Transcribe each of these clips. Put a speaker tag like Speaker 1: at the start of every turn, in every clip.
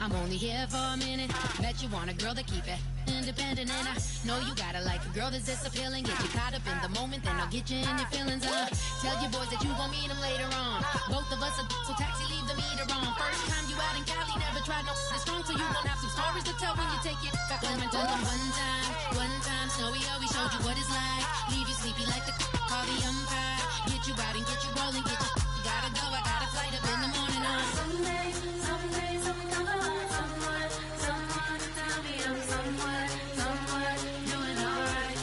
Speaker 1: I'm only here for a minute. Bet you want a girl to keep it independent, and I know you gotta like a girl that's this appealing. Get you caught up in the moment, then I'll get you in your feelings. Tell your boys that you gon' meet them later on. Both of us are so taxi, leave the meter on. First time you out in Cali, never tried no this strong, so you gon' have some stories to tell when you take it back home and tell them one time, Snowy always showed you what it's like. Leave you sleepy like the call the umpire. Get you out and get you rolling, get you gotta go. I got a flight up in the morning on someday, something come along, someone to tell me I'm somewhere, doing alright.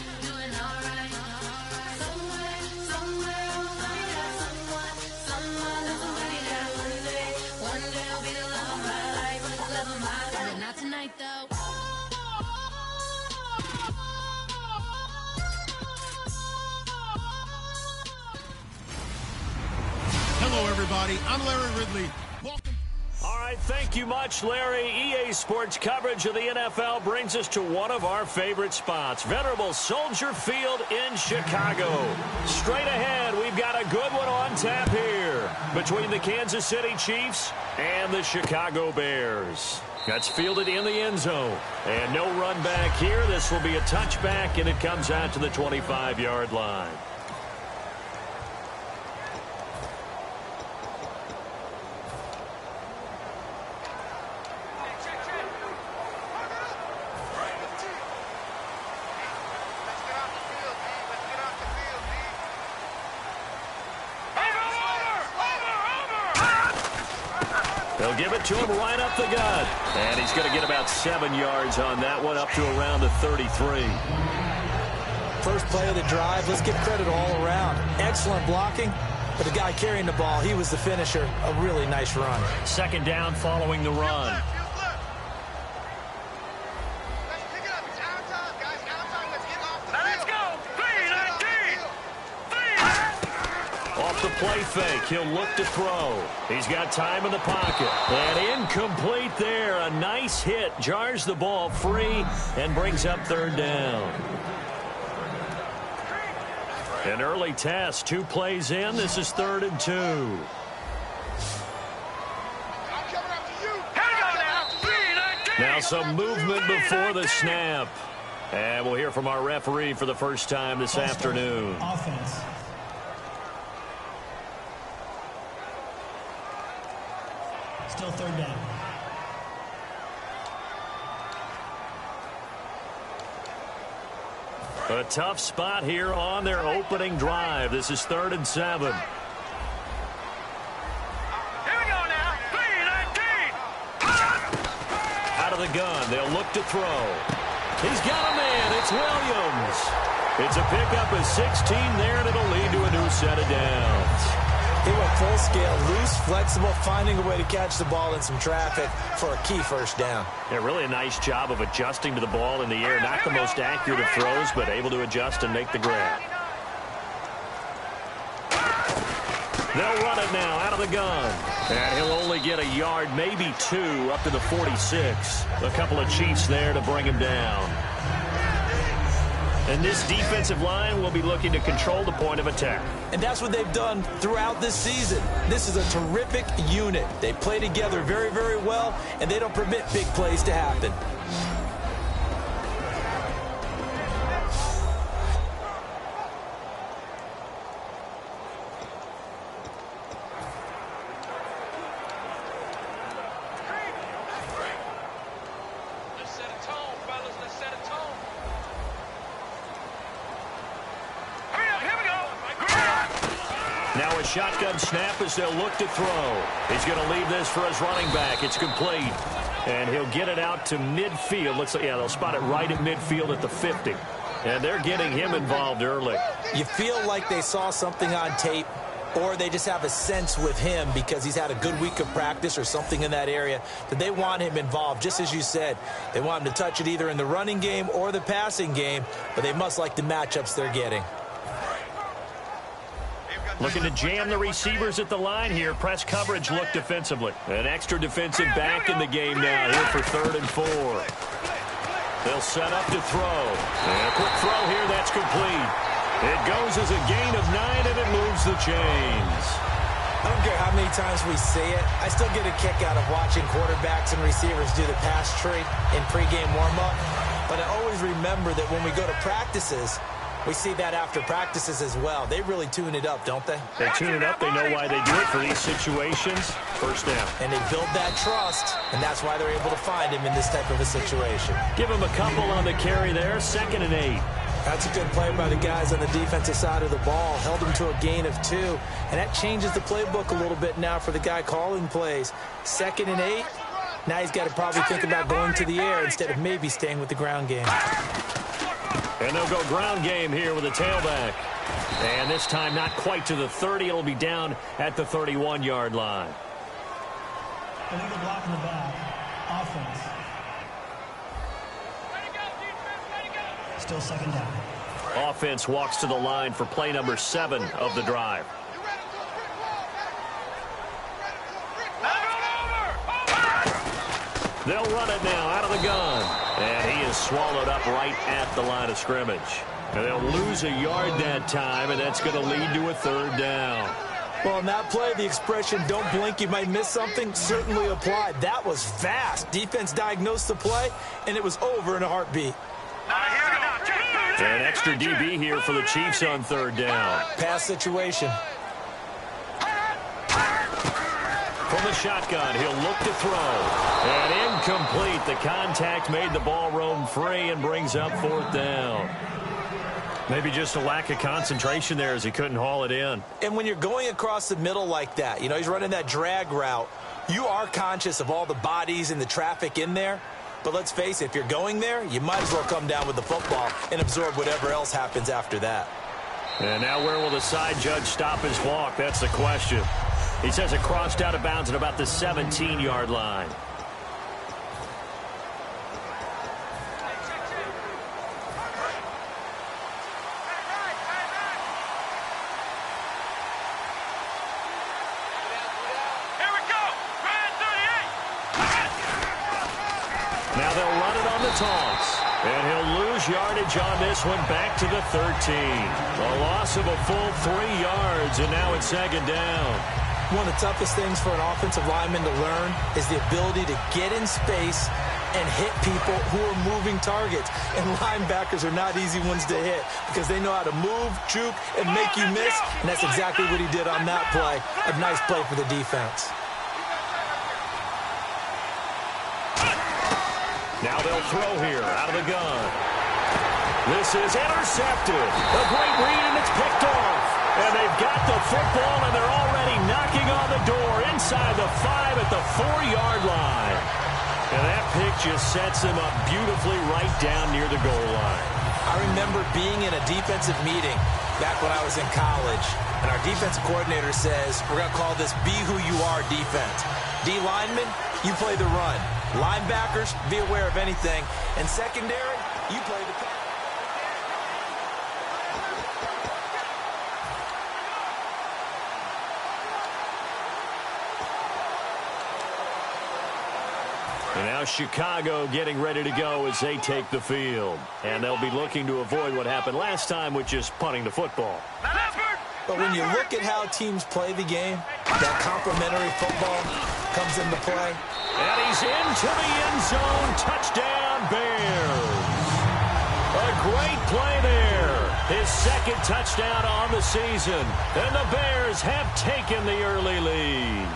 Speaker 1: Somewhere, oh yeah, someone knows somebody that one day I'll be the love of my life, but not tonight though.
Speaker 2: Hello, everybody. I'm Larry Ridley. Welcome.
Speaker 3: All right, thank you much, Larry. EA Sports coverage of the NFL brings us to one of our favorite spots, venerable Soldier Field in Chicago. Straight ahead, we've got a good one on tap here between the Kansas City Chiefs and the Chicago Bears. That's fielded in the end zone. And no run back here. This will be a touchback, and it comes out to the 25-yard line. They'll give it to him right up the gut. And he's going to get about 7 yards on that one, up to around the 33.
Speaker 4: First play of the drive, let's give credit all around. Excellent blocking, but the guy carrying the ball, he was the finisher. A really nice run.
Speaker 3: Second down following the run. Play fake. He'll look to throw. He's got time in the pocket. And incomplete there. A nice hit. Jars the ball free and brings up third down. An early test. 2 plays in. This is 3rd and 2. Now some movement before the snap. And we'll hear from our referee for the first time this afternoon.
Speaker 5: Offense. Still third down.
Speaker 3: A tough spot here on their opening drive. This is 3rd and 7.
Speaker 6: Here we go now. 3-19.
Speaker 3: Out of the gun. They'll look to throw. He's got a man. It's Williams. It's a pickup of 16 there, and it'll lead to a new set of downs.
Speaker 4: He went full scale, loose, flexible, finding a way to catch the ball in some traffic for a key first down.
Speaker 3: Yeah, really a nice job of adjusting to the ball in the air. Not the most accurate of throws, but able to adjust and make the grab. They'll run it now out of the gun. And he'll only get a yard, maybe 2, up to the 46. A couple of Chiefs there to bring him down. And this defensive line will be looking to control the point of attack.
Speaker 4: And that's what they've done throughout this season. This is a terrific unit. They play together very, very well, and they don't permit big plays to happen.
Speaker 3: Now a shotgun snap as they'll look to throw. He's going to leave this for his running back. It's complete. And he'll get it out to midfield. Looks like, yeah, they'll spot it right at midfield at the 50. And they're getting him involved early.
Speaker 4: You feel like they saw something on tape, or they just have a sense with him because he's had a good week of practice or something in that area that they want him involved. Just as you said, they want him to touch it either in the running game or the passing game, but they must like the matchups they're getting.
Speaker 3: Looking to jam the receivers at the line here. Press coverage look defensively. An extra defensive back in the game now here for 3rd and 4. They'll set up to throw. And a quick throw here. That's complete. It goes as a gain of 9, and it moves the chains.
Speaker 4: I don't care how many times we see it. I still get a kick out of watching quarterbacks and receivers do the pass tree in pregame warm-up. But I always remember that when we go to practices, we see that after practices as well. They really tune it up, don't they?
Speaker 3: They tune it up. They know why they do it for these situations. First down.
Speaker 4: And they build that trust, and that's why they're able to find him in this type of a situation.
Speaker 3: Give him a couple on the carry there. 2nd and 8.
Speaker 4: That's a good play by the guys on the defensive side of the ball. Held him to a gain of 2. And that changes the playbook a little bit now for the guy calling plays. 2nd and 8. Now he's got to probably think about going to the air instead of maybe staying with the ground game.
Speaker 3: And they'll go ground game here with a tailback. And this time not quite to the 30. It'll be down at the 31-yard line.
Speaker 5: Illegal block in the back. Offense. Still 2nd down.
Speaker 3: Offense walks to the line for play number 7 of the drive. They'll run it now out of the gun. And he is swallowed up right at the line of scrimmage. And they'll lose a yard that time, and that's going to lead to a 3rd down.
Speaker 4: Well, in that play, the expression, don't blink, you might miss something, certainly applied. That was fast. Defense diagnosed the play, and it was over in a heartbeat.
Speaker 3: An extra DB here for the Chiefs on 3rd down.
Speaker 4: Pass situation.
Speaker 3: From the shotgun, he'll look to throw. And incomplete. The contact made the ball roam free and brings up 4th down. Maybe just a lack of concentration there as he couldn't haul it in.
Speaker 4: And when you're going across the middle like that, you know, he's running that drag route, you are conscious of all the bodies and the traffic in there. But let's face it, if you're going there, you might as well come down with the football and absorb whatever else happens after that.
Speaker 3: And now where will the side judge stop his walk? That's the question. He says it crossed out of bounds at about the 17-yard line. Now they'll run it on the toss. And he'll lose yardage on this one back to the 13. A loss of a full 3 yards, and now it's 2nd down.
Speaker 4: One of the toughest things for an offensive lineman to learn is the ability to get in space and hit people who are moving targets. And linebackers are not easy ones to hit because they know how to move, juke, and make you miss. And that's exactly what he did on that play. A nice play for the defense.
Speaker 3: Now they'll throw here out of the gun. This is intercepted. A great read, and it's picked off. And they've got the football, and they're already knocking on the door inside the 5 at the 4-yard line. And that pick just sets him up beautifully right down near the goal line.
Speaker 4: I remember being in a defensive meeting back when I was in college, and our defensive coordinator says, we're going to call this Be Who You Are defense. D linemen, you play the run. Linebackers, be aware of anything. And secondary, you play the pass.
Speaker 3: And now Chicago getting ready to go as they take the field. And they'll be looking to avoid what happened last time, which is punting the football.
Speaker 4: But when you look at how teams play the game, that complementary football comes into play.
Speaker 3: And he's into the end zone. Touchdown, Bears. A great play there. His 2nd touchdown on the season. And the Bears have taken the early lead.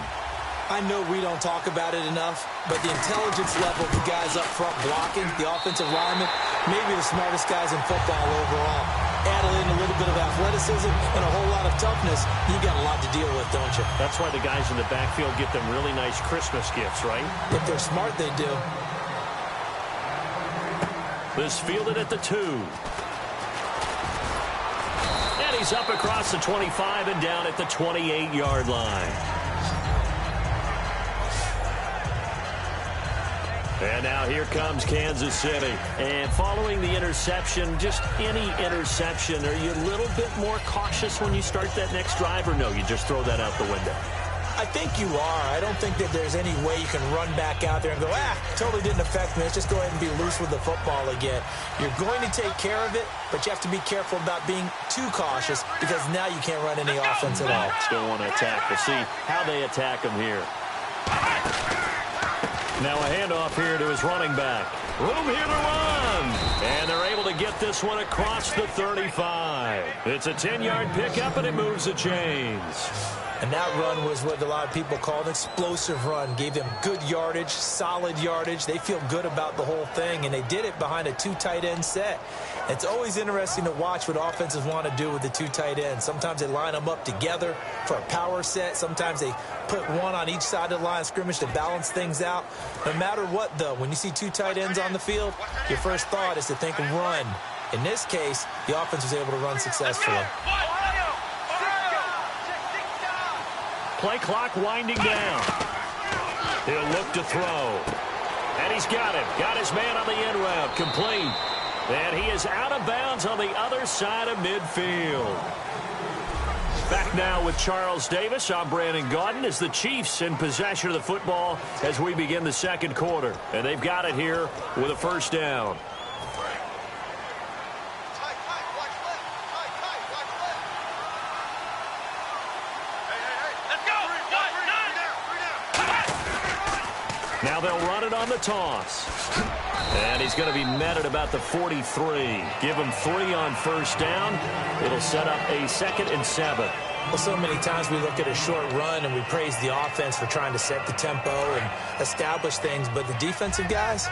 Speaker 4: I know we don't talk about it enough, but the intelligence level of the guys up front blocking, the offensive linemen, maybe the smartest guys in football overall. Add in a little bit of athleticism and a whole lot of toughness, you got a lot to deal with, don't you?
Speaker 3: That's why the guys in the backfield get them really nice Christmas gifts, right?
Speaker 4: If they're smart, they do.
Speaker 3: This fielded at the 2. And he's up across the 25 and down at the 28-yard line. And now here comes Kansas City. And following the interception, just any interception, are you a little bit more cautious when you start that next drive, or no, you just throw that out the window?
Speaker 4: I think you are. I don't think that there's any way you can run back out there and go, totally didn't affect me. Let's just go ahead and be loose with the football again. You're going to take care of it, but you have to be careful about being too cautious because now you can't run any offense at all.
Speaker 3: Still want to attack. We'll see how they attack him here. Now a handoff here to his running back. Room here to run. And they're able to get this one across the 35. It's a 10-yard pickup, and it moves the chains.
Speaker 4: And that run was what a lot of people call an explosive run. Gave them good yardage, solid yardage. They feel good about the whole thing, and they did it behind a 2 tight end set. It's always interesting to watch what offenses want to do with the 2 tight ends. Sometimes they line them up together for a power set. Sometimes they put one on each side of the line of scrimmage to balance things out. No matter what, though, when you see 2 tight ends on the field, your first thought is to think run. In this case, the offense was able to run successfully.
Speaker 3: Play clock winding down. He'll look to throw. And he's got it. Got his man on the end route. Complete. And he is out of bounds on the other side of midfield. Back now with Charles Davis. I'm Brandon Gaudin as the Chiefs in possession of the football as we begin the second quarter. And they've got it here with a first down. Now they'll run it on the toss. And he's going to be met at about the 43. Give him 3 on first down. It'll set up a 2nd and 7.
Speaker 4: Well, so many times we look at a short run and we praise the offense for trying to set the tempo and establish things. But the defensive guys,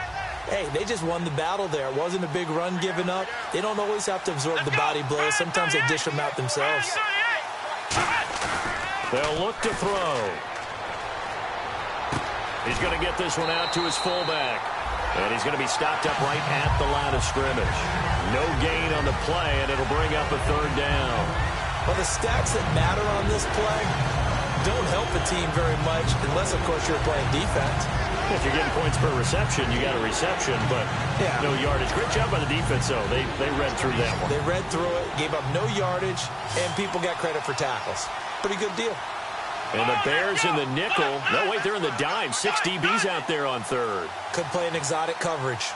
Speaker 4: hey, they just won the battle there. It wasn't a big run given up. They don't always have to absorb the body blows. Sometimes they dish them out themselves.
Speaker 3: They'll look to throw. He's going to get this one out to his fullback. And he's going to be stopped up right at the line of scrimmage. No gain on the play, and it'll bring up a 3rd down.
Speaker 4: Well, the stats that matter on this play don't help a team very much unless, of course, you're playing defense.
Speaker 3: If you're getting points per reception, you got a reception, but no yardage. Great job by the defense, though. They read through that one.
Speaker 4: They read through it, gave up no yardage, and people got credit for tackles. Pretty good deal.
Speaker 3: And the Bears in the nickel. No, wait, they're in the dime. 6 DBs out there on 3rd.
Speaker 4: Could play an exotic coverage.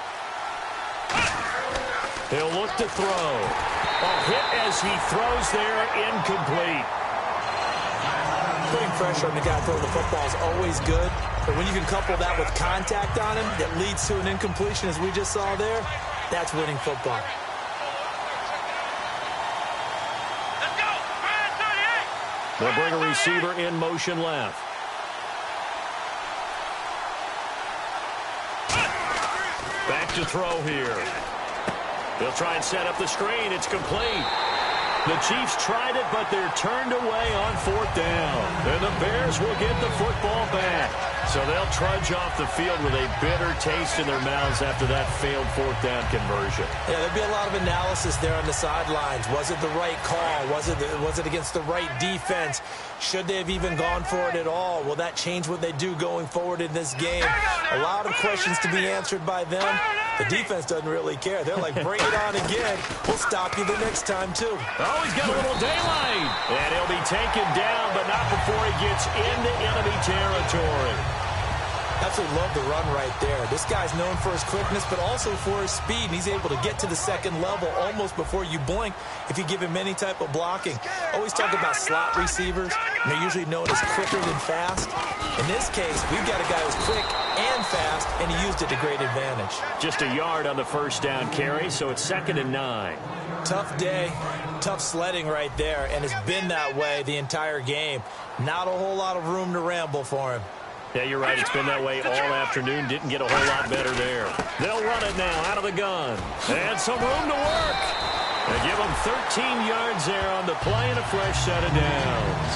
Speaker 3: He'll look to throw. A hit as he throws there, incomplete.
Speaker 4: Putting pressure on the guy throwing the football is always good, but when you can couple that with contact on him that leads to an incompletion, as we just saw there, that's winning football.
Speaker 3: They'll bring a receiver in motion left. Back to throw here. They'll try and set up the screen. It's complete. The Chiefs tried it, but they're turned away on 4th down. And the Bears will get the football back. So they'll trudge off the field with a bitter taste in their mouths after that failed 4th down conversion.
Speaker 4: Yeah, there'll be a lot of analysis there on the sidelines. Was it the right call? Was it against the right defense? Should they have even gone for it at all? Will that change what they do going forward in this game? A lot of questions to be answered by them. The defense doesn't really care. They're like, bring it on again. We'll stop you the next time, too.
Speaker 3: Oh, he's got a little daylight. And he'll be taken down, but not before he gets into enemy territory.
Speaker 4: Absolutely love the run right there. This guy's known for his quickness, but also for his speed. And he's able to get to the 2nd level almost before you blink if you give him any type of blocking. Always talk about slot receivers. And they're usually known as quicker than fast. In this case, we've got a guy who's quick and fast, and he used it to great advantage.
Speaker 3: Just a yard on the first down carry, so it's 2nd and 9.
Speaker 4: Tough day, tough sledding right there, and it's been that way the entire game. Not a whole lot of room to ramble for him.
Speaker 3: Yeah, you're right. It's been that way all afternoon. Didn't get a whole lot better there. They'll run it now out of the gun. And some room to work. They give them 13 yards there on the play and a fresh set of downs.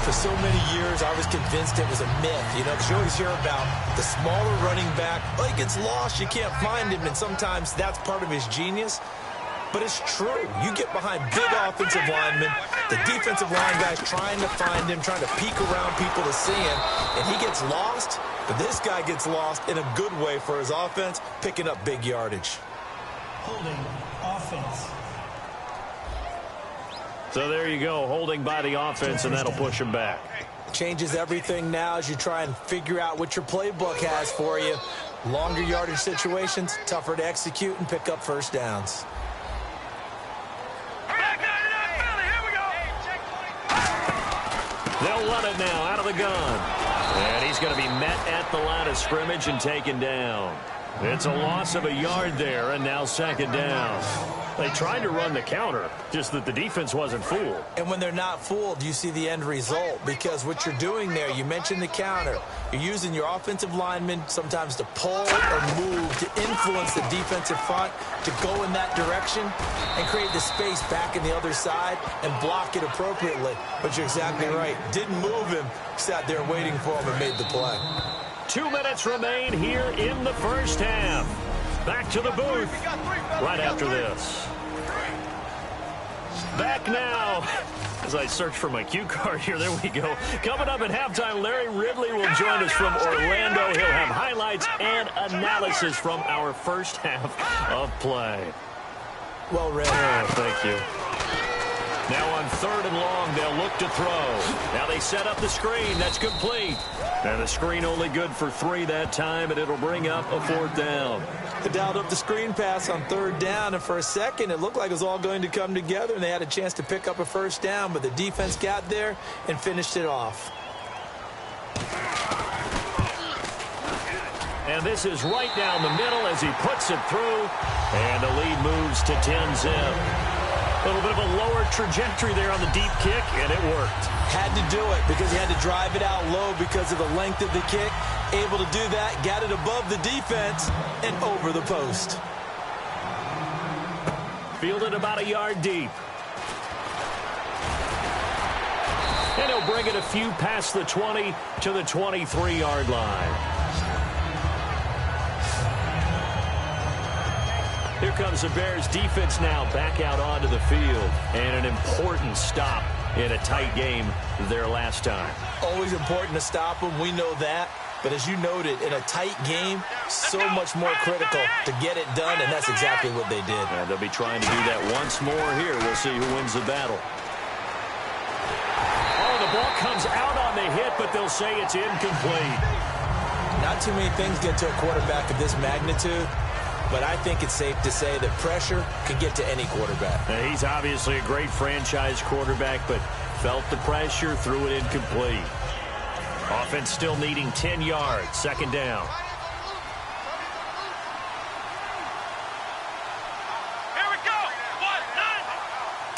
Speaker 4: For so many years, I was convinced it was a myth, because you always hear about the smaller running back. Oh, he gets lost, you can't find him, and sometimes that's part of his genius. But it's true. You get behind big offensive linemen, the defensive line guys trying to find him, trying to peek around people to see him, and he gets lost. But this guy gets lost in a good way for his offense, picking up big yardage.
Speaker 5: Holding offense.
Speaker 3: So there you go, holding by the offense, and that'll push them back.
Speaker 4: Changes everything now as you try and figure out what your playbook has for you. Longer yardage situations, tougher to execute and pick up first downs.
Speaker 3: They'll run it now out of the gun. And he's going to be met at the line of scrimmage and taken down. It's a loss of a yard there, and now second down. They tried to run the counter, just that the defense wasn't fooled.
Speaker 4: And when they're not fooled, you see the end result, because what you're doing there, you mentioned the counter. You're using your offensive linemen sometimes to pull or move to influence the defensive front to go in that direction and create the space back in the other side and block it appropriately. But you're exactly right. Didn't move him, sat there waiting for him and made the play.
Speaker 3: 2 minutes remain here in the first half. Back to the booth right after this. Back now. As I search for my cue card here, there we go. Coming up at halftime, Larry Ridley will join us from Orlando. He'll have highlights and analysis from our first half of play.
Speaker 4: Well read.
Speaker 3: Oh, thank you. Now on 3rd and long, they'll look to throw. Now they set up the screen. That's complete. And the screen only good for 3 that time, and it'll bring up a 4th down.
Speaker 4: They dialed up the screen pass on 3rd down, and for a second, it looked like it was all going to come together, and they had a chance to pick up a first down, but the defense got there and finished it off.
Speaker 3: And this is right down the middle as he puts it through, and the lead moves to 10-zip. A little bit of a lower trajectory there on the deep kick, and it worked.
Speaker 4: Had to do it because he had to drive it out low because of the length of the kick. Able to do that, got it above the defense and over the post.
Speaker 3: Fielded about a yard deep. And he'll bring it a few past the 20 to the 23-yard line. Here comes the Bears defense now back out onto the field. And an important stop in a tight game their last time.
Speaker 4: Always important to stop them. We know that. But as you noted, in a tight game, so much more critical to get it done, and that's exactly what they did.
Speaker 3: And they'll be trying to do that once more here. We'll see who wins the battle. Oh, the ball comes out on the hit, but they'll say it's incomplete.
Speaker 4: Not too many things get to a quarterback of this magnitude, but I think it's safe to say that pressure can get to any quarterback.
Speaker 3: Now, he's obviously a great franchise quarterback, but felt the pressure, threw it incomplete. Offense still needing 10 yards, second down.
Speaker 6: Here we go. 1,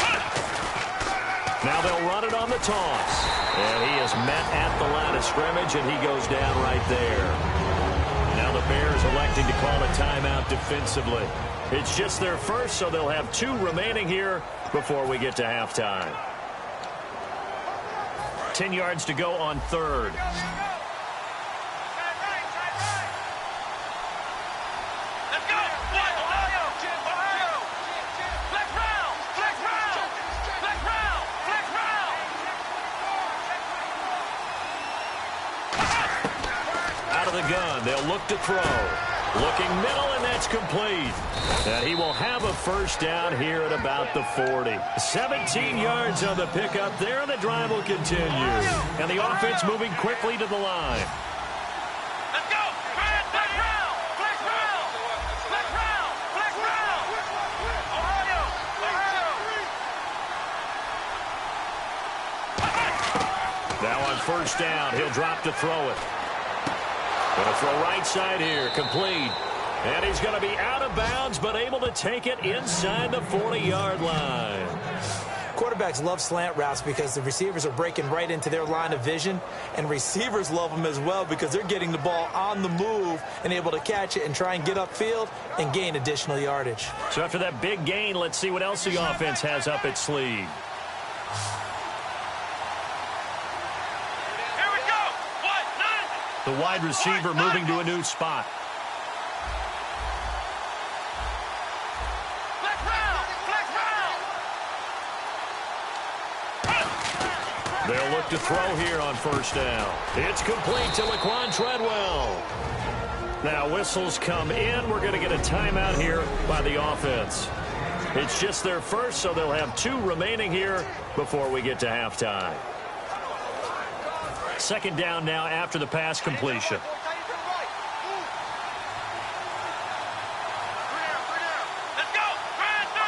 Speaker 6: 9.
Speaker 3: Now they'll run it on the toss. And he is met at the line of scrimmage, and he goes down right there. Now the Bears electing to call a timeout defensively. It's just their first, so they'll have 2 remaining here before we get to halftime. 10 yards to go on 3rd.
Speaker 6: Let's go. Ohio. Flex round. Flex round. Flex round. Flex round.
Speaker 3: Out of the gun, they'll look to throw. Looking middle, and that's complete. And he will have a first down here at about the 40. 17 yards on the pickup there, and the drive will continue. And the offense moving quickly to the line.
Speaker 6: Let's go. Flex round. Flex round. Flex round. Flex round. Ohio.
Speaker 3: Now on first down, he'll drop to throw it. Going to throw right side here, complete. And he's going to be out of bounds, but able to take it inside the 40-yard line.
Speaker 4: Quarterbacks love slant routes because the receivers are breaking right into their line of vision, and receivers love them as well because they're getting the ball on the move and able to catch it and try and get upfield and gain additional yardage.
Speaker 3: So after that big gain, let's see what else the offense has up its sleeve.
Speaker 6: Here we go. 1, 9.
Speaker 3: The wide receiver moving to a new spot.
Speaker 6: Flex round. Flex round.
Speaker 3: They'll look to throw here on first down. It's complete to Laquan Treadwell. Now whistles come in. We're going to get a timeout here by the offense. It's just their first, so they'll have 2 remaining here before we get to halftime. Second down now after the pass completion.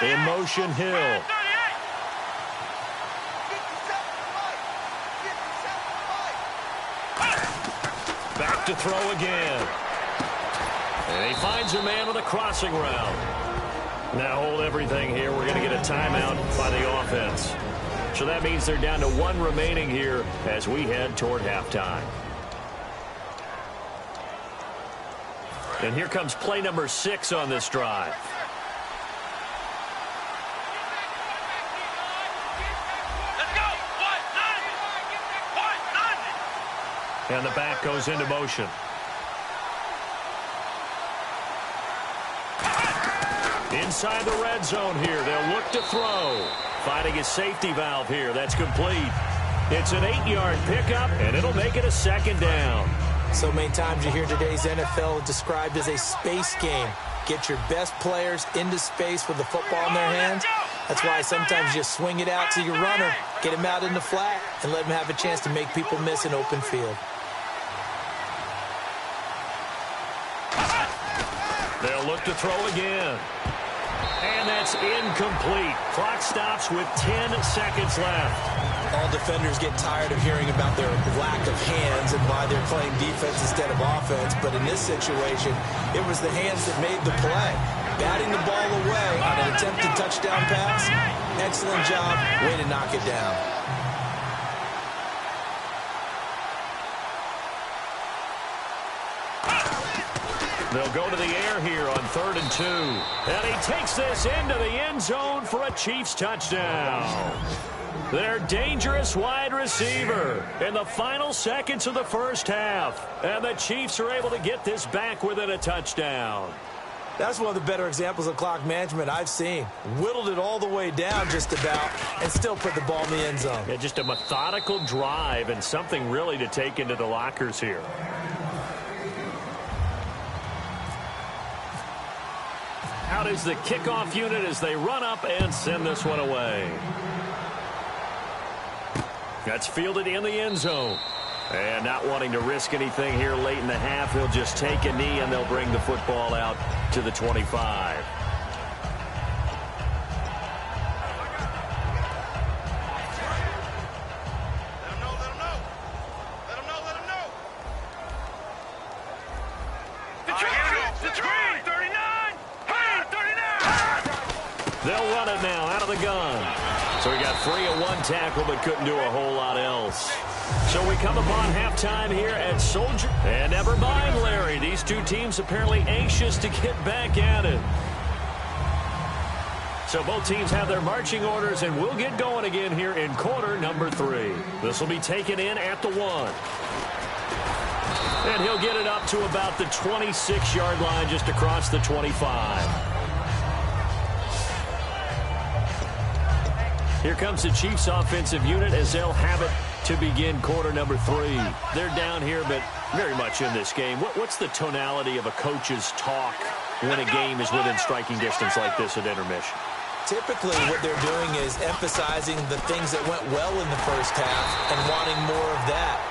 Speaker 3: In motion, Hill. Back to throw again. And he finds a man with a crossing route. Now hold everything here. We're going to get a timeout by the offense. So that means they're down to 1 remaining here as we head toward halftime. And here comes play number 6 on this drive. And the back goes into motion. Inside the red zone here. They'll look to throw. Finding a safety valve here. That's complete. It's an 8-yard pickup, and it'll make it a second down.
Speaker 4: So many times you hear today's NFL described as a space game. Get your best players into space with the football in their hands. That's why sometimes you just swing it out to your runner, get him out in the flat, and let him have a chance to make people miss an open field.
Speaker 3: They'll look to throw again. And that's incomplete. Clock stops with 10 seconds left.
Speaker 4: All defenders get tired of hearing about their lack of hands and why they're playing defense instead of offense. But in this situation, it was the hands that made the play. Batting the ball away on an attempted touchdown pass. Excellent job. Way to knock it down.
Speaker 3: They'll go to the air here on 3rd and 2. And he takes this into the end zone for a Chiefs touchdown. Their dangerous wide receiver in the final seconds of the first half. And the Chiefs are able to get this back within a touchdown.
Speaker 4: That's one of the better examples of clock management I've seen. Whittled it all the way down just about and still put the ball in the end zone.
Speaker 3: Yeah, just a methodical drive and something really to take into the lockers here. Out is the kickoff unit as they run up and send this one away. That's fielded in the end zone. And not wanting to risk anything here late in the half, he'll just take a knee and they'll bring the football out to the 25. They'll run it now out of the gun. So he got free of 1 tackle but couldn't do a whole lot else. So we come upon halftime here at Soldier. And never mind, Larry. These 2 teams apparently anxious to get back at it. So both teams have their marching orders, and we'll get going again here in quarter number 3. This will be taken in at the 1. And he'll get it up to about the 26-yard line just across the 25. Here comes the Chiefs offensive unit as they'll have it to begin quarter number 3. They're down here, but very much in this game. What's the tonality of a coach's talk when a game is within striking distance like this at intermission?
Speaker 4: Typically, what they're doing is emphasizing the things that went well in the first half and wanting more of that.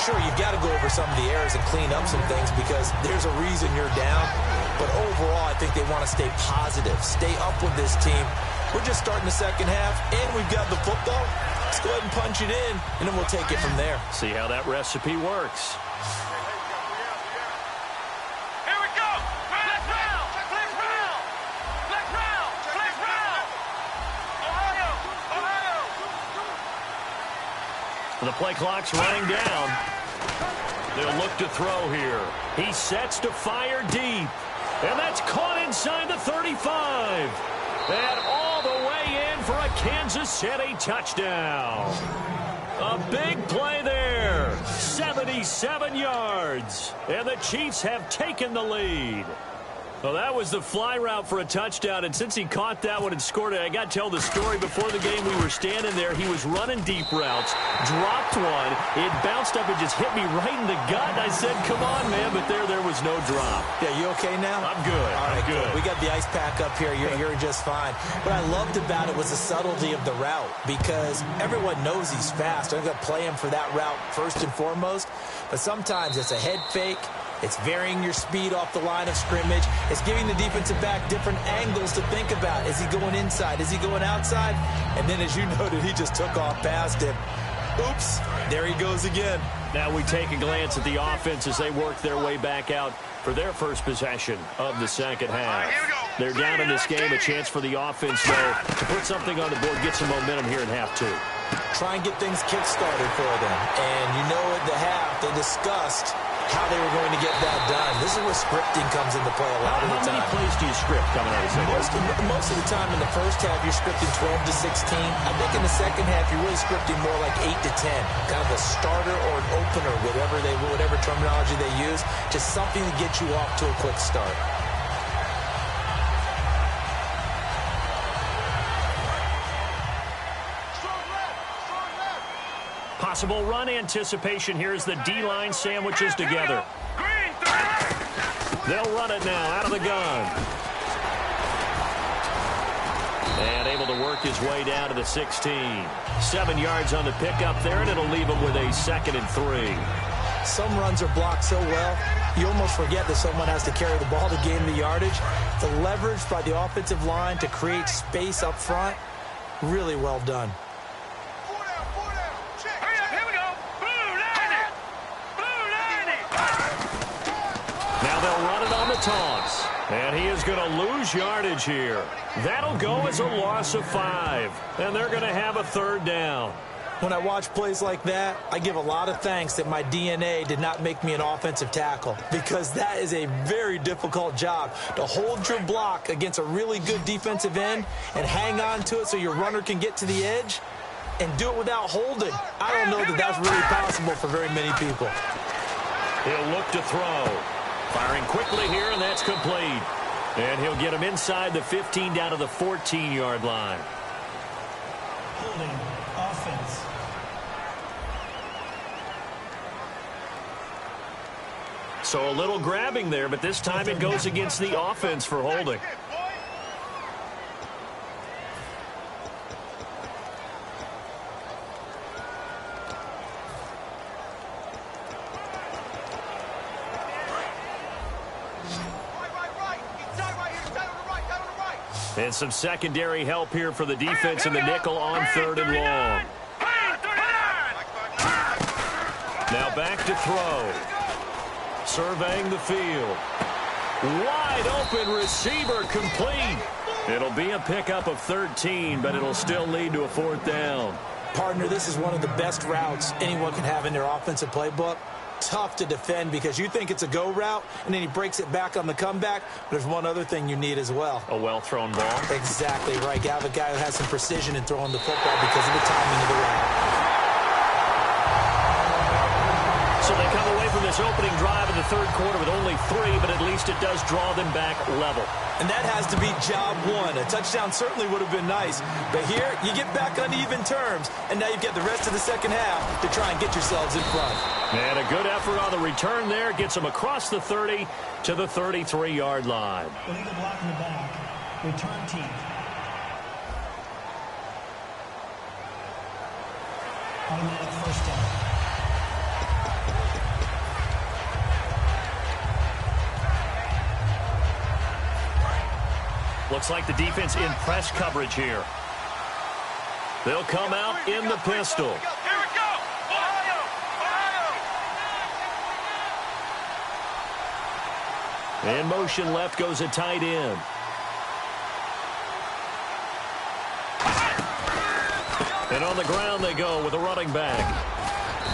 Speaker 4: Sure, you've got to go over some of the errors and clean up some things because there's a reason you're down. But overall, I think they want to stay positive, stay up with this team. We're just starting the second half, and we've got the football. Let's go ahead and punch it in, and then we'll take it from there.
Speaker 3: See how that recipe works.
Speaker 6: Here we go. Flag round. Flag round. Flag round. Flag round. Ohio. Ohio.
Speaker 3: The play clock's running down. They'll look to throw here. He sets to fire deep. And that's caught inside the 35. And all the way in for a Kansas City touchdown. A big play there. 77 yards. And the Chiefs have taken the lead. Well, that was the fly route for a touchdown, and since he caught that one and scored it, I got to tell the story. Before the game, we were standing there. He was running deep routes, dropped one. It bounced up and just hit me right in the gut. I said, come on, man, but there was was no drop.
Speaker 4: Yeah, you okay now?
Speaker 3: I'm good.
Speaker 4: All right,
Speaker 3: I'm good.
Speaker 4: We got the ice pack up here. You're just fine. What I loved about it was the subtlety of the route, because everyone knows he's fast. They're going to play him for that route first and foremost. But sometimes it's a head fake. It's varying your speed off the line of scrimmage. It's giving the defensive back different angles to think about. Is he going inside? Is he going outside? And then, as you noted, he just took off past him. Oops, there he goes again.
Speaker 3: Now we take a glance at the offense as they work their way back out for their first possession of the second half. They're down in this game. A chance for the offense, though, to put something on the board, get some momentum here in half two.
Speaker 4: Try and get things kick-started for them. And you know at the half, they discussed how they were going to get that done. This is where scripting comes into play a lot of the time.
Speaker 3: How many plays do you script coming out of the second half?
Speaker 4: Most of the time in the first half, you're scripting 12 to 16. I think in the second half, you're really scripting more like 8 to 10. Kind of a starter or an opener, whatever terminology they use. Just something to get you off to a quick start.
Speaker 3: Possible run anticipation here as the D-line sandwiches together. They'll run it now out of the gun. And able to work his way down to the 16. 7 yards on the pickup there, and it'll leave him with a 2nd and 3.
Speaker 4: Some runs are blocked so well, you almost forget that someone has to carry the ball to gain the yardage. The leverage by the offensive line to create space up front, really well done.
Speaker 3: Now they'll run it on the toss. And he is going to lose yardage here. That'll go as a loss of 5. And they're going to have a 3rd down.
Speaker 4: When I watch plays like that, I give a lot of thanks that my DNA did not make me an offensive tackle, because that is a very difficult job, to hold your block against a really good defensive end and hang on to it so your runner can get to the edge and do it without holding. I don't know that that's really possible for very many people.
Speaker 3: He'll look to throw. Firing quickly here, and that's complete. And he'll get him inside the 15 down to the 14-yard line.
Speaker 5: Holding offense.
Speaker 3: So a little grabbing there, but this time it goes against the offense for holding. And some secondary help here for the defense in the nickel on 3rd and long. Now back to throw. Surveying the field. Wide open receiver, complete. It'll be a pickup of 13, but it'll still lead to a 4th down.
Speaker 4: Partner, this is one of the best routes anyone can have in their offensive playbook. Tough to defend because you think it's a go route, and then he breaks it back on the comeback. But there's one other thing you need as well.
Speaker 3: A well-thrown ball.
Speaker 4: Exactly right. You have a guy who has some precision in throwing the football because of the timing of the route.
Speaker 3: So they come away from this opening drive in the 3rd quarter with only 3, but at least it does draw them back level.
Speaker 4: And that has to be job 1. A touchdown certainly would have been nice. But here, you get back on even terms, and now you've got the rest of the second half to try and get yourselves in front.
Speaker 3: And a good effort on the return there. Gets them across the 30 to the 33-yard line.
Speaker 5: Illegal block in the back. Return team. Automatic 1st down.
Speaker 3: Looks like the defense in press coverage here. They'll come out in the pistol.
Speaker 6: Here we go! Ohio! Ohio!
Speaker 3: In motion left goes a tight end. And on the ground they go with a running back.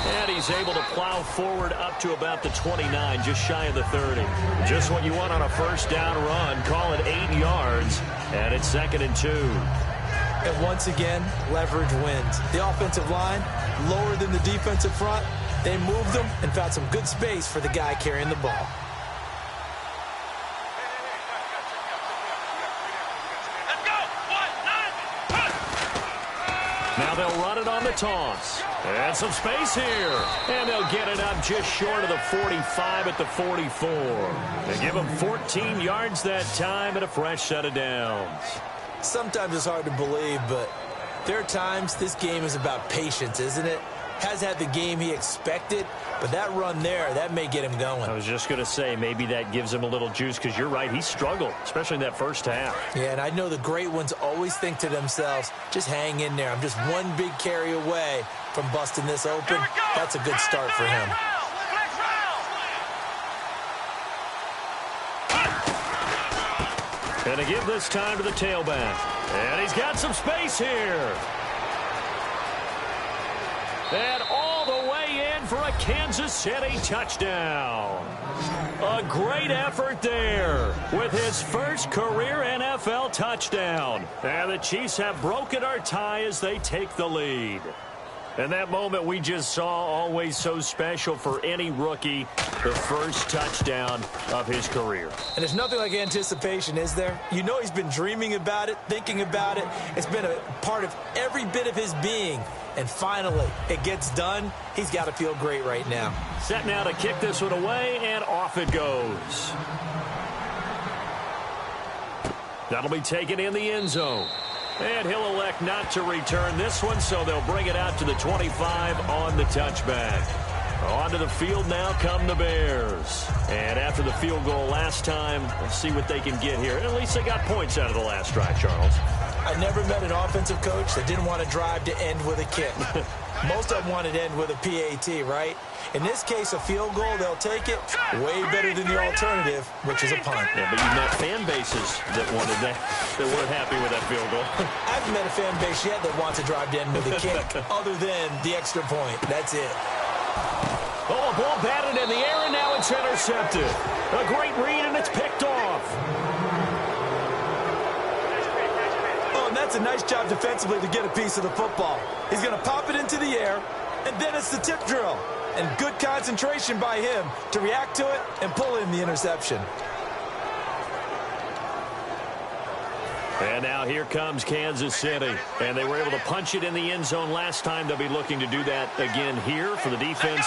Speaker 3: And he's able to plow forward up to about the 29, just shy of the 30. Just what you want on a 1st down run. Call it 8 yards, and it's 2nd and 2.
Speaker 4: And once again, leverage wins. The offensive line, lower than the defensive front. They moved them and found some good space for the guy carrying the ball.
Speaker 6: Let's go! 1, 9,
Speaker 3: Now they'll run it on the toss. And some space here. And they'll get it up just short of the 45 at the 44. They give them 14 yards that time and a fresh set of downs.
Speaker 4: Sometimes it's hard to believe, but there are times this game is about patience, isn't it? Has had the game he expected, but that run there, that may get him going.
Speaker 3: I was just going to say, maybe that gives him a little juice, because you're right, he struggled, especially in that first half.
Speaker 4: Yeah, and I know the great ones always think to themselves, just hang in there. I'm just one big carry away from busting this open. That's a good start for him.
Speaker 3: And to give this time to the tailback. And he's got some space here. And all the way in for a Kansas City touchdown. A great effort there with his first career NFL touchdown. And the Chiefs have broken our tie as they take the lead. And that moment we just saw, always so special for any rookie, the first touchdown of his career.
Speaker 4: And there's nothing like anticipation, is there? You know he's been dreaming about it, thinking about it. It's been a part of every bit of his being. And finally, it gets done. He's got to feel great right now.
Speaker 3: Set now to kick this one away, and off it goes. That'll be taken in the end zone. And he'll elect not to return this one, so they'll bring it out to the 25 on the touchback. Onto the field now come the Bears. And after the field goal last time, let's see what they can get here. At least they got points out of the last drive, Charles.
Speaker 4: I never met an offensive coach that didn't want to drive to end with a kick. Most of them wanted to end with a PAT, right? In this case, a field goal, they'll take it. Way better than the alternative, which is a punt.
Speaker 3: Yeah, but you met fan bases that wanted that, that weren't happy with that field goal.
Speaker 4: I haven't met a fan base yet that wants to drive to end with a kick, other than the extra point. That's it.
Speaker 3: Oh, a ball batted in the air, and now it's intercepted. A great read, and it's picked off.
Speaker 4: Oh, and that's a nice job defensively to get a piece of the football. He's going to pop it into the air, and then it's the tip drill. And good concentration by him to react to it and pull in the interception.
Speaker 3: And now here comes Kansas City. And they were able to punch it in the end zone last time. They'll be looking to do that again here for the defense.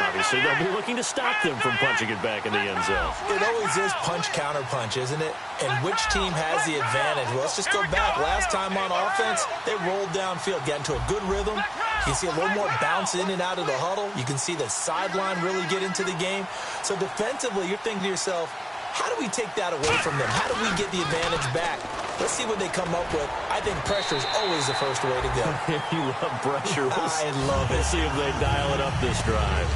Speaker 3: Obviously, they'll be looking to stop them from punching it back in the end zone.
Speaker 4: It always is punch-counter-punch, isn't it? And which team has the advantage? Well, let's just go back. Last time on offense, they rolled downfield, got into a good rhythm. You can see a little more bounce in and out of the huddle. You can see the sideline really get into the game. So defensively, you're thinking to yourself, how do we take that away from them? How do we get the advantage back? Let's see what they come up with. I think pressure is always the first way to go.
Speaker 3: You love pressure.
Speaker 4: I love it.
Speaker 3: We'll see if they dial it up this drive.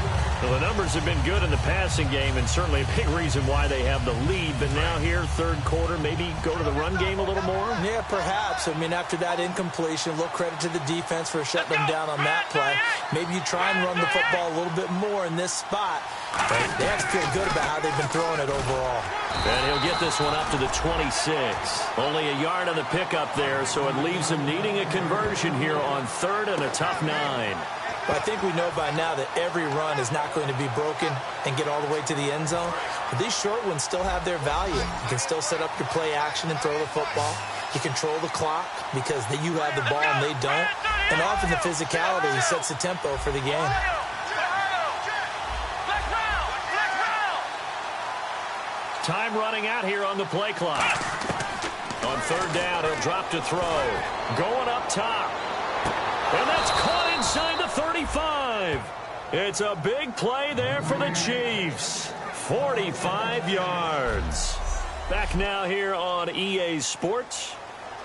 Speaker 3: Well, the numbers have been good in the passing game, and certainly a big reason why they have the lead. But now here, third quarter, maybe go to the run game a little more?
Speaker 4: Yeah, perhaps. I mean, after that incompletion, a little credit to the defense for shutting them down on that play. Maybe you try and run the football a little bit more in this spot. But they have to feel good about how they've been throwing it overall.
Speaker 3: And he'll get this one up to the 26. Only a yard on the pickup there, so it leaves him needing a conversion here on third and a tough 9.
Speaker 4: But I think we know by now that every run is not going to be broken and get all the way to the end zone. But these short ones still have their value. You can still set up your play action and throw the football. You control the clock because you have the ball and they don't. And often the physicality sets the tempo for the game.
Speaker 3: Time running out here on the play clock. On third down, he'll drop to throw. Going up top. And that's caught inside the 35. It's a big play there for the Chiefs. 45 yards. Back now here on EA Sports.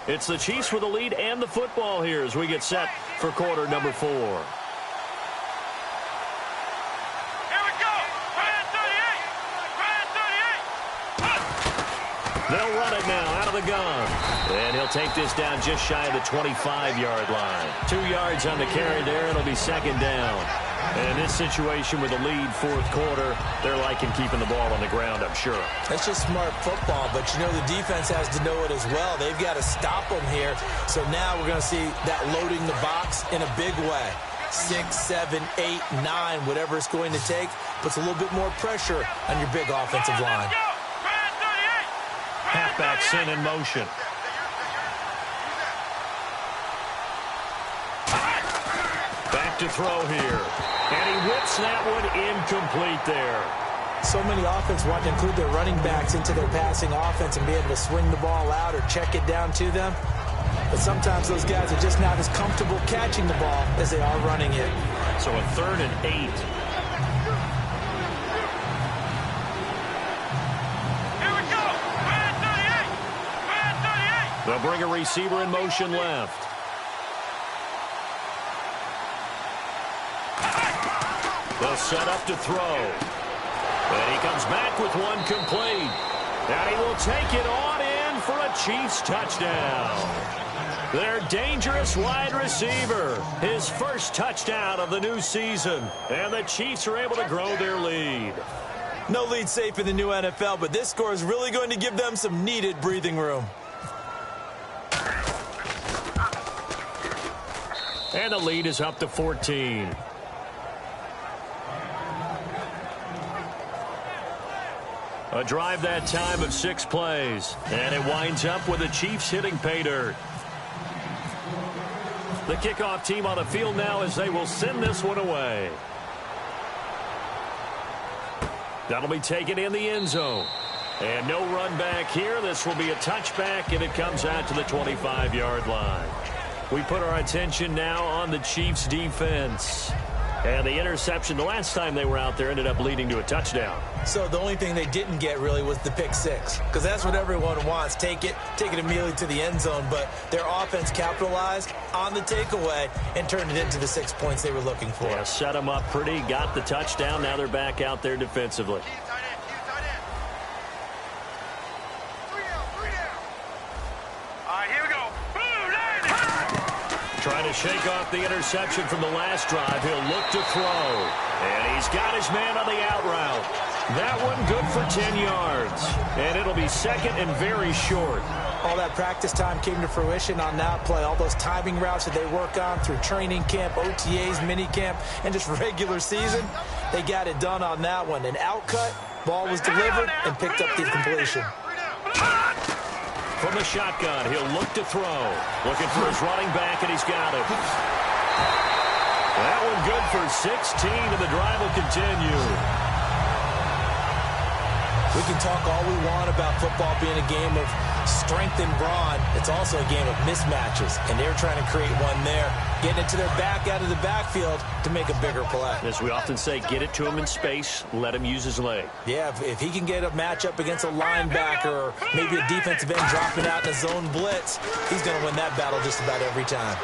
Speaker 3: It's the Chiefs with the lead and the football here as we get set for quarter number 4. They'll run it now out of the gun. And he'll take this down just shy of the 25-yard line. 2 yards on the carry there. It'll be second down. And in this situation with the lead fourth quarter, they're liking keeping the ball on the ground, I'm sure.
Speaker 4: That's just smart football, but you know the defense has to know it as well. They've got to stop them here. So now we're going to see that loading the box in a big way. 6, 7, 8, 9, whatever it's going to take, puts a little bit more pressure on your big offensive line.
Speaker 3: Halfback sent in motion. to throw here. And he whips that one incomplete there.
Speaker 4: So many offense want to include their running backs into their passing offense and be able to swing the ball out or check it down to them. But sometimes those guys are just not as comfortable catching the ball as they are running it.
Speaker 3: So a 3rd and 8.
Speaker 6: Here we go. Man 38. Man 38.
Speaker 3: They'll bring a receiver in motion left. They'll set up to throw. And he comes back with one complete. And he will take it on in for a Chiefs touchdown. Their dangerous wide receiver. His first touchdown of the new season. And the Chiefs are able to grow their lead.
Speaker 4: No lead safe in the new NFL, but this score is really going to give them some needed breathing room.
Speaker 3: And the lead is up to 14. A drive that time of 6 plays. And it winds up with the Chiefs hitting pay dirt. The kickoff team on the field now as they will send this one away. That'll be taken in the end zone. And no run back here. This will be a touchback, and it comes out to the 25-yard line. We put our attention now on the Chiefs' defense. And the interception the last time they were out there ended up leading to a touchdown.
Speaker 4: So the only thing they didn't get really was the pick six, because that's what everyone wants. Take it immediately to the end zone. But their offense capitalized on the takeaway and turned it into the 6 points they were looking for.
Speaker 3: Yeah, set them up pretty, got the touchdown. Now they're back out there defensively. Trying to shake off the interception from the last drive. He'll look to throw. And he's got his man on the out route. That one good for 10 yards. And it'll be second and very short.
Speaker 4: All that practice time came to fruition on that play. All those timing routes that they work on through training camp, OTAs, mini camp, and just regular season, they got it done on that one. An outcut, ball was delivered, and picked up the completion.
Speaker 3: From the shotgun, he'll look to throw. Looking for his running back, and he's got it. That one good for 16, and the drive will continue.
Speaker 4: We can talk all we want about football being a game of strength and brawn. It's also a game of mismatches, and they're trying to create one there, getting it to their back out of the backfield to make a bigger play.
Speaker 3: As we often say, get it to him in space, let him use his leg.
Speaker 4: Yeah, if he can get a matchup against a linebacker or maybe a defensive end dropping out in a zone blitz, he's going to win that battle just about every time.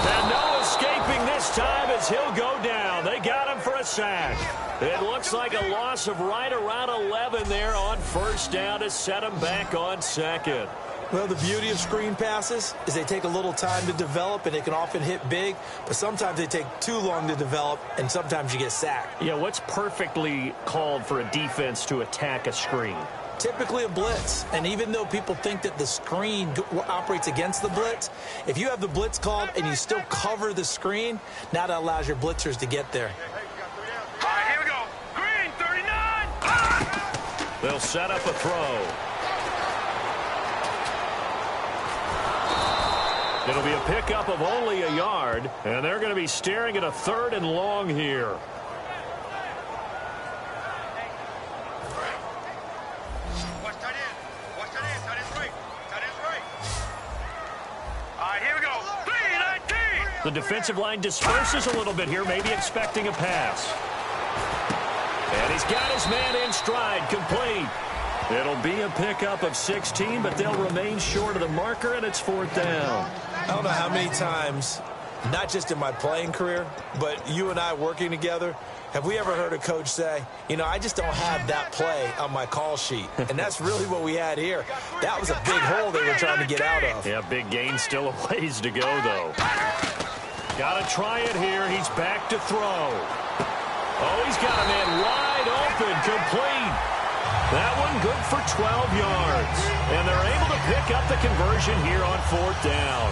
Speaker 3: And no escaping this time as he'll go down. They got him for a sack. It looks like a loss of right around 11 there on first down to set him back on second.
Speaker 4: Well, the beauty of screen passes is they take a little time to develop, and they can often hit big, but sometimes they take too long to develop, and sometimes you get sacked.
Speaker 3: Yeah, what's perfectly called for a defense to attack a screen?
Speaker 4: Typically a blitz, and even though people think that the screen operates against the blitz, if you have the blitz called and you still cover the screen, now that allows your blitzers to get there.
Speaker 6: All right, here we go. Green, 39.
Speaker 3: They'll set up a throw. It'll be a pickup of only a yard, and they're going to be staring at a 3rd and long here.
Speaker 6: Watch tight end. Watch tight end. Tight end's right. Tight end's right. All right, here we go. 3-19.
Speaker 3: The defensive line disperses a little bit here, maybe expecting a pass. And he's got his man in stride, complete. It'll be a pickup of 16, but they'll remain short of the marker, and it's 4th down.
Speaker 4: I don't know how many times, not just in my playing career, but you and I working together, have we ever heard a coach say, you know, I just don't have that play on my call sheet. And that's really what we had here. That was a big hole they were trying to get out of.
Speaker 3: Yeah, big gain, still a ways to go, though. Got to try it here. He's back to throw. Oh, he's got a man wide open, complete. That one good for 12 yards. And they're able to pick up the conversion here on 4th down.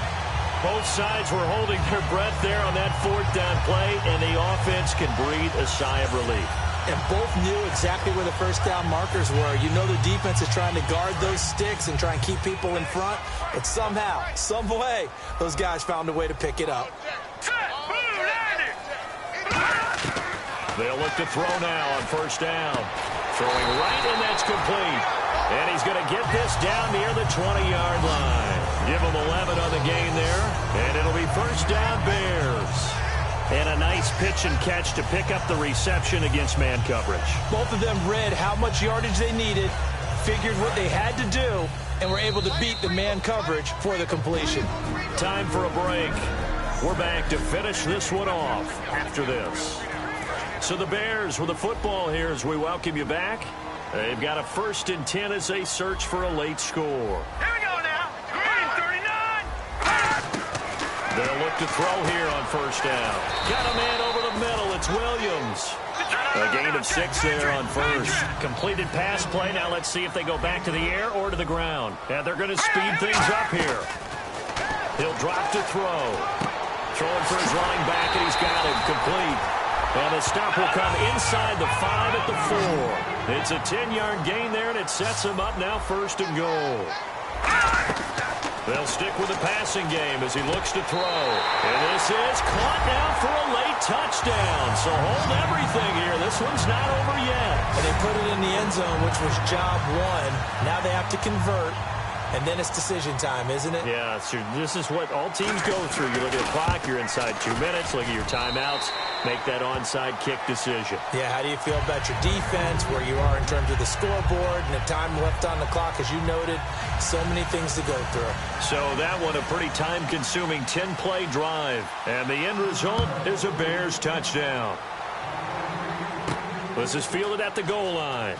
Speaker 3: Both sides were holding their breath there on that 4th down play, and the offense can breathe a sigh of relief.
Speaker 4: And both knew exactly where the first down markers were. You know the defense is trying to guard those sticks and try and keep people in front. But somehow, some way, those guys found a way to pick it up.
Speaker 3: They'll look to throw now on first down. Throwing right, and that's complete. And he's going to get this down near the 20-yard line. Give him 11 on the gain there, and it'll be first down Bears. And a nice pitch and catch to pick up the reception against man coverage.
Speaker 4: Both of them read how much yardage they needed, figured what they had to do, and were able to beat the man coverage for the completion.
Speaker 3: Time for a break. We're back to finish this one off after this. So the Bears with the football here as we welcome you back. They've got a 1st and 10 as they search for a late score.
Speaker 6: Here we go now. Green 39.
Speaker 3: They'll look to throw here on first down. Got a man over the middle. It's Williams. A gain of 6 there on first. Completed pass play. Now let's see if they go back to the air or to the ground. And they're going to speed things up here. He'll drop to throw. Throwing for his running back, and he's got him complete. And the stop will come inside the 5 at the 4. It's a 10-yard gain there, and it sets him up now 1st and goal. They'll stick with the passing game as he looks to throw. And this is caught now for a late touchdown. So hold everything here. This one's not over yet.
Speaker 4: And they put it in the end zone, which was job 1. Now they have to convert. And then it's decision time, isn't it?
Speaker 3: Yeah, so this is what all teams go through. You look at the clock, you're inside 2 minutes, look at your timeouts, make that onside kick decision.
Speaker 4: Yeah, how do you feel about your defense, where you are in terms of the scoreboard, and the time left on the clock, as you noted, so many things to go through.
Speaker 3: So that one, a pretty time-consuming 10-play drive. And the end result is a Bears touchdown. This is fielded at the goal line.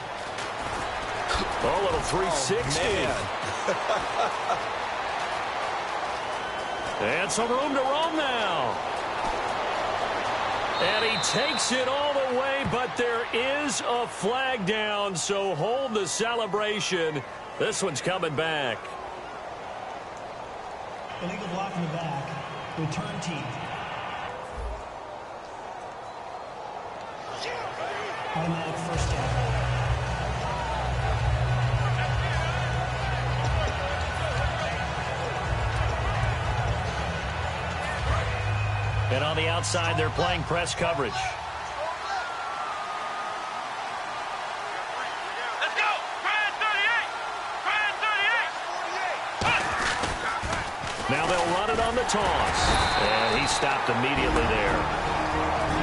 Speaker 3: Oh, little 360. And some room to roam now. And he takes it all the way, but there is a flag down, so hold the celebration. This one's coming back.
Speaker 5: Illegal block in the back. Return team. Automatic first down.
Speaker 3: And on the outside, they're playing press coverage.
Speaker 6: Let's go. Grand 38. Grand 38.
Speaker 3: Now they'll run it on the toss. And he stopped immediately there.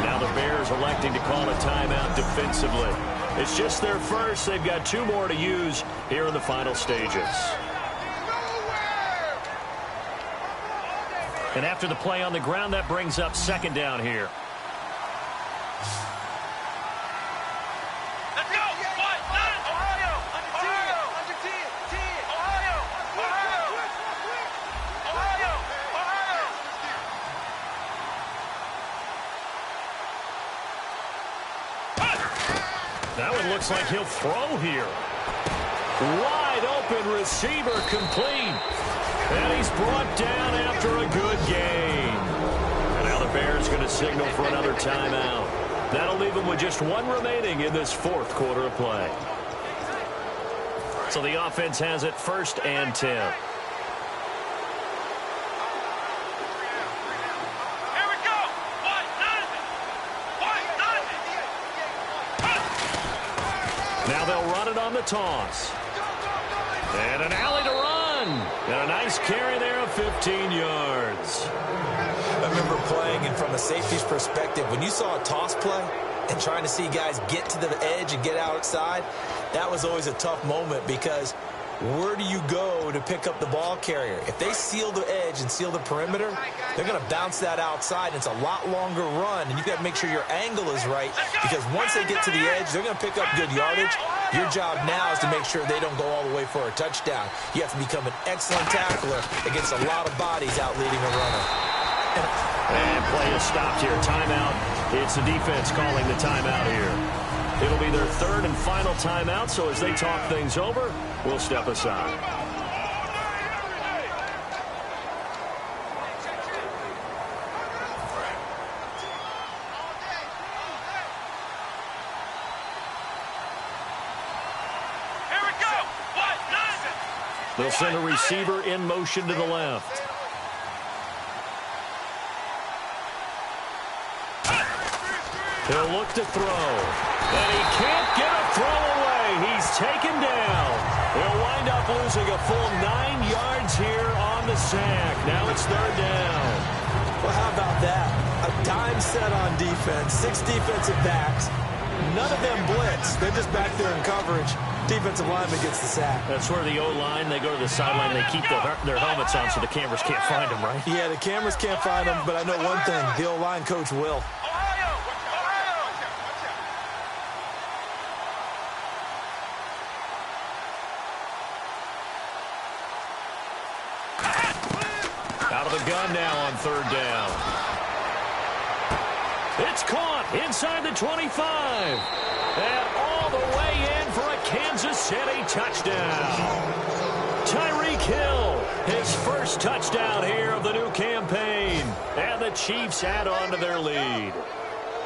Speaker 3: Now the Bears electing to call a timeout defensively. It's just their first. They've got 2 more to use here in the final stages. And after the play on the ground, that brings up 2nd down here.
Speaker 6: Let's go. Ohio. Ohio. Ohio. Ohio. Ohio.
Speaker 3: That one looks like he'll throw here. Wide open receiver complete. And he's brought down after a good gain. And now the Bears going to signal for another timeout. That'll leave them with just 1 remaining in this 4th quarter of play. So the offense has it 1st and 10.
Speaker 6: Here we go. White, nothing.
Speaker 3: Now they'll run it on the toss. And an alley to run. And a nice carry there of 15 yards.
Speaker 4: I remember playing, and from a safety's perspective, when you saw a toss play and trying to see guys get to the edge and get outside, that was always a tough moment, because where do you go to pick up the ball carrier? If they seal the edge and seal the perimeter, they're going to bounce that outside. It's a lot longer run, and you got to make sure your angle is right, because once they get to the edge, they're going to pick up good yardage. Your job now is to make sure they don't go all the way for a touchdown. You have to become an excellent tackler against a lot of bodies out leading a runner.
Speaker 3: And play is stopped here. Timeout. It's the defense calling the timeout here. It'll be their 3rd and final timeout, so as they talk things over, we'll step aside. They'll send a receiver in motion to the left. He'll look to throw. And he can't get a throw away. He's taken down. They'll wind up losing a full 9 yards here on the sack. Now it's third down.
Speaker 4: Well, how about that? A dime set on defense. 6 defensive backs. None of them blitz. They're just back there in coverage. Defensive lineman gets the sack.
Speaker 3: That's where the O-line, they go to the sideline, they keep their helmets on so the cameras can't find them, right?
Speaker 4: Yeah, the cameras can't find them, but I know one thing. The O-line coach will.
Speaker 3: Out of the gun now on third down. It's caught inside the 25. And all the way in for a Kansas City touchdown. Tyreek Hill, his first touchdown here of the new campaign. And the Chiefs add on to their lead.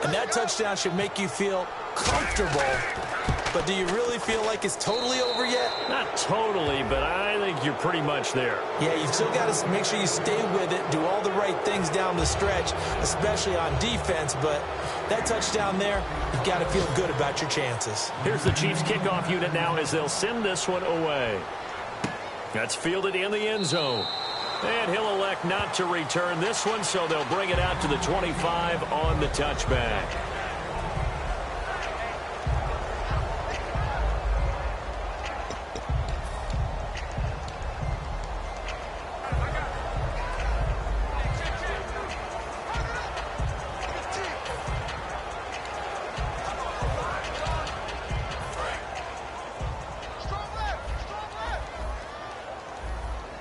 Speaker 4: And that touchdown should make you feel comfortable. But do you really feel like it's totally over yet?
Speaker 3: Not totally, but I think you're pretty much there.
Speaker 4: Yeah, you've still got to make sure you stay with it, do all the right things down the stretch, especially on defense. But that touchdown there, you've got to feel good about your chances.
Speaker 3: Here's the Chiefs kickoff unit now as they'll send this one away. That's fielded in the end zone. And he'll elect not to return this one, so they'll bring it out to the 25 on the touchback.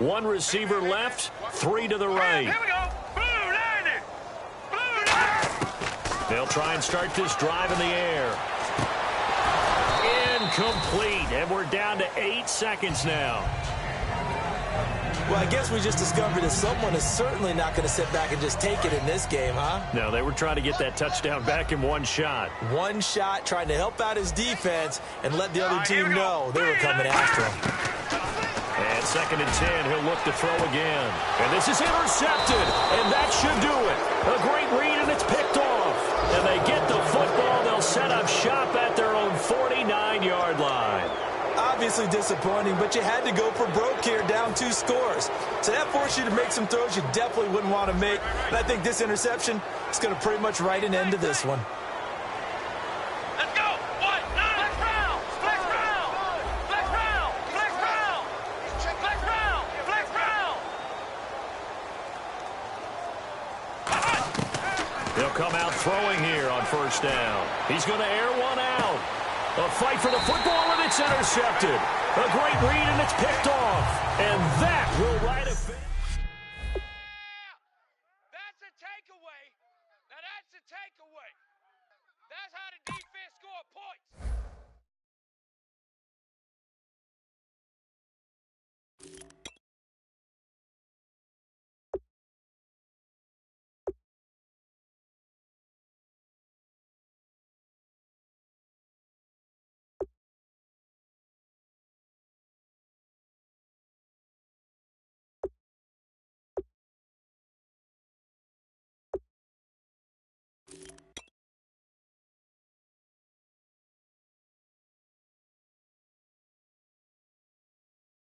Speaker 3: One receiver left, 3 to the right.
Speaker 6: Here we go. Blue 90. Blue 90.
Speaker 3: They'll try and start this drive in the air. Incomplete, and we're down to 8 seconds now.
Speaker 4: Well, I guess we just discovered that someone is certainly not going to sit back and just take it in this game, huh?
Speaker 3: No, they were trying to get that touchdown back in one shot.
Speaker 4: One shot, trying to help out his defense and let the other team know they were coming after him.
Speaker 3: And 2nd and 10, he'll look to throw again. And this is intercepted, and that should do it. A great read, and it's picked off. And they get the football. They'll set up shop at their own 49-yard line.
Speaker 4: Obviously disappointing, but you had to go for broke here, down 2 scores. So that forced you to make some throws you definitely wouldn't want to make. And I think this interception is going to pretty much write an end to this one.
Speaker 6: Let's go. What? Flex round. Flex round. Flex round. Flex round. Flex round. Flex round.
Speaker 3: He'll come out throwing here on first down. He's going to air one out. A fight for the football, and it's intercepted. A great read, and it's picked off. And that will write a...